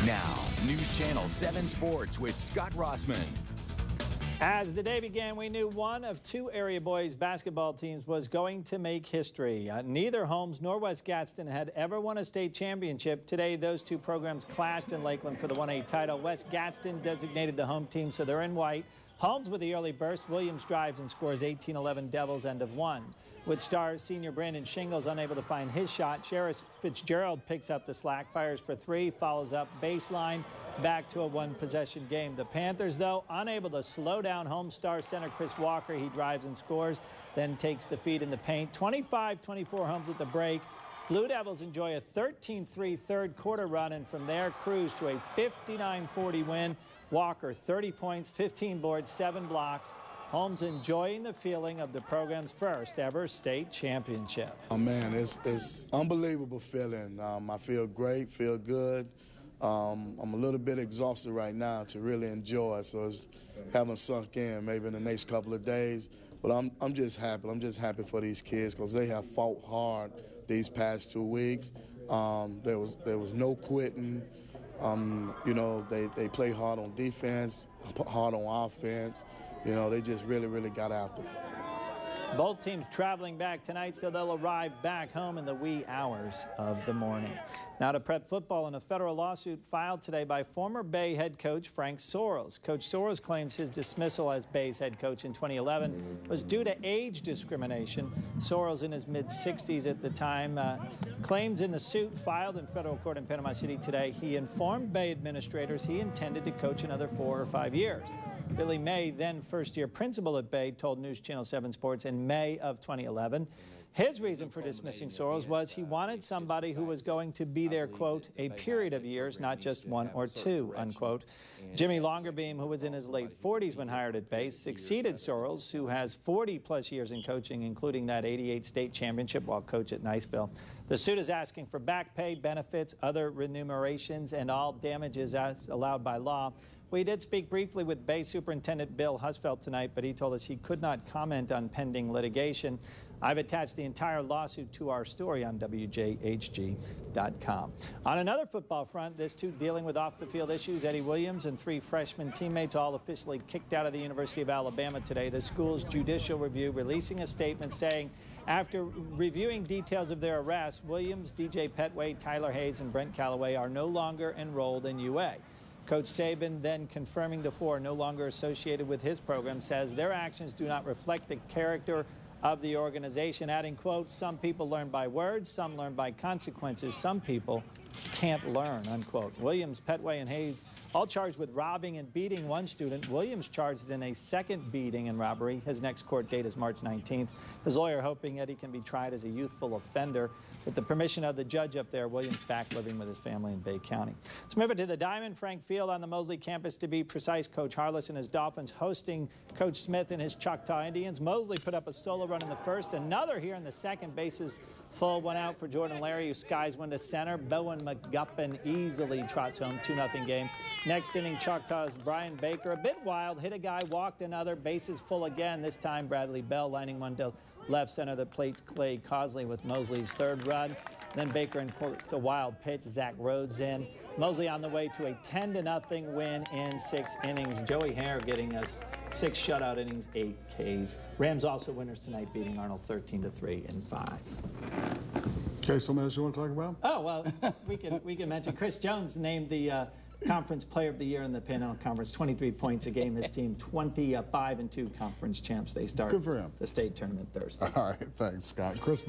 Now, News Channel 7 Sports with Scott Rossman. As the day began, we knew one of two area boys basketball teams was going to make history. Neither Holmes nor West Gadsden had ever won a state championship. Today, those two programs clashed in Lakeland for the 1A title. West Gadsden designated the home team, so they're in white. Holmes with the early burst. Williams drives and scores 18-11 Devils, end of one. With Stars senior Brandon Shingles unable to find his shot, Sheriff Fitzgerald picks up the slack, fires for three, follows up baseline, back to a one-possession game. The Panthers, though, unable to slow down Home Star center Chris Walker. He drives and scores, then takes the feed in the paint. 25-24 Holmes at the break. Blue Devils enjoy a 13-3 third quarter run, and from there cruise to a 59-40 win. Walker, 30 points, 15 boards, 7 blocks. Holmes enjoying the feeling of the program's first ever state championship. Oh man, it's unbelievable feeling. I feel great, feel good. I'm a little bit exhausted right now to really enjoy, so it's haven't sunk in maybe in the next couple of days. But I'm just happy. I'm just happy for these kids because they have fought hard these past 2 weeks. There was no quitting. You know, they play hard on defense, hard on offense. You know, they just really got after it. Both teams traveling back tonight, so they'll arrive back home in the wee hours of the morning. Now to prep football in a federal lawsuit filed today by former Bay head coach Frank Sorrells. Coach Sorrells claims his dismissal as Bay's head coach in 2011 was due to age discrimination. Sorrells, in his mid-60s at the time, claims in the suit filed in federal court in Panama City today he informed Bay administrators he intended to coach another 4 or 5 years. Billy May, then first-year principal at Bay, told News Channel 7 Sports in May of 2011 his reason for dismissing Sorrells was he wanted somebody who was going to be there, quote, a period of years, not just 1 or 2, unquote. Jimmy Longerbeam, who was in his late 40s when hired at Bay, succeeded Sorrells, who has 40-plus years in coaching, including that '88 state championship while coach at Niceville. The suit is asking for back pay, benefits, other remunerations, and all damages as allowed by law. We did speak briefly with Bay Superintendent Bill Husfeldt tonight, but he told us he could not comment on pending litigation. I've attached the entire lawsuit to our story on WJHG.com. On another football front, this too dealing with off-the-field issues. Eddie Williams and 3 freshman teammates all officially kicked out of the University of Alabama today. The school's judicial review releasing a statement saying after reviewing details of their arrests, Williams, DJ Petway, Tyler Hayes, and Brent Callaway are no longer enrolled in UA. Coach Saban, then confirming the 4 no longer associated with his program, says their actions do not reflect the character of the organization, adding, quote, some people learn by words, some learn by consequences, some people can't learn, unquote. Williams, Petway, and Hayes all charged with robbing and beating one student. Williams charged in a second beating and robbery. His next court date is March 19th. His lawyer hoping Eddie can be tried as a youthful offender. With the permission of the judge up there, Williams back living with his family in Bay County. Let's move it to the Diamond Frank Field on the Mosley campus. To be precise, Coach Harless and his Dolphins hosting Coach Smith and his Choctaw Indians. Mosley put up a solo run in the first, another here in the second. Bases full, 1 out for Jordan Larry, who skies one to center. Bowen McGuffin easily trots home, 2-0 game. Next inning, Choctaws Brian Baker, a bit wild, hit a guy, walked another, bases full again. This time, Bradley Bell lining one to left center that plates Clay Cosley with Mosley's third run. Then Baker incorporates a wild pitch. Zach Rhodes in. Mosley on the way to a 10-0 win in 6 innings. Joey Hare getting us 6 shutout innings, 8 Ks. Rams also winners tonight, beating Arnold 13-3 in 5. Okay, something else you want to talk about? Oh, well, we can mention Chris Jones named the Conference Player of the Year in the Panhandle Conference, 23 points a game. His team 25-2 conference champs. They start Good for him. The state tournament Thursday. All right, thanks, Scott. Chris